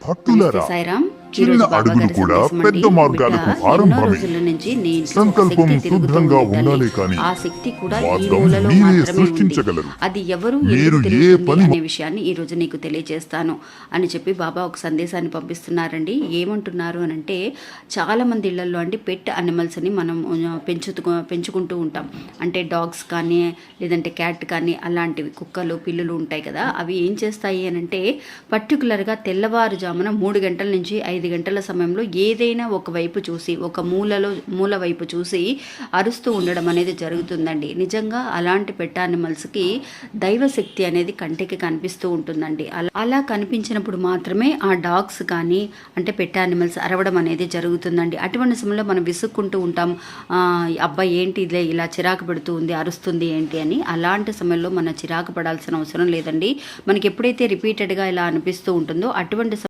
భక్తులారా, సాయిరామ్. చిన్న అడుగులు కూడా పెద్ద మార్గాలకు ఆరంభమే. సంకల్పం శుద్ధంగా ఉండాలి కానీ ఆ శక్తి కూడా ఈ మార్గం మూలలో మీరే మాత్రమే సృష్టించగలరు. ఉంది. అది ఎవరు మీరు ఎందుకు ఏ తెలుస్తుంది పని అనే విషయాన్ని ఈ రోజు నీకు తెలియజేస్తాను అని చెప్పి బాబా ఒక సందేశాన్ని పంపిస్తున్నారండి. ఏమంటున్నారు అని అంటే, చాలా మంది ఇళ్లలో అండి పెట్ అనిమల్స్ అని మనం పెంచుకుంటూ ఉంటాం. అంటే డాగ్స్ కానీ లేదంటే క్యాట్ కానీ అలాంటివి, కుక్కలు పిల్లులు ఉంటాయి కదా. అవి ఏం చేస్తాయి అని అంటే, పర్టికులర్గా తెల్లవారుజామున 3 గంటల నుంచి 5 గంటల సమయంలో ఏదైనా ఒక వైపు చూసి, ఒక మూల వైపు చూసి అరుస్తూ ఉండడం అనేది జరుగుతుందండి. నిజంగా అలాంటి పెట్ యానిమల్స్కి దైవశక్తి అనేది కంటికి కనిపిస్తూ ఉంటుందండి. అలా కనిపించినప్పుడు మాత్రమే ఆ డాగ్స్ కానీ అంటే పెట్ యానిమల్స్ అరవడం అనేది జరుగుతుందండి. అటువంటి సమయంలో మనం విసుక్కుంటూ ఉంటాం, అబ్బాయి ఏంటి ఇదే ఇలా చిరాకు పెడుతూ ఉంది, అరుస్తుంది ఏంటి అని. అలాంటి సమయంలో మన చిరాకు పడాల్సిన అవసరం లేదండి. మనకి ఎప్పుడైతే రిపీటెడ్గా ఇలా అనిపిస్తూ ఉంటుందో అటువంటి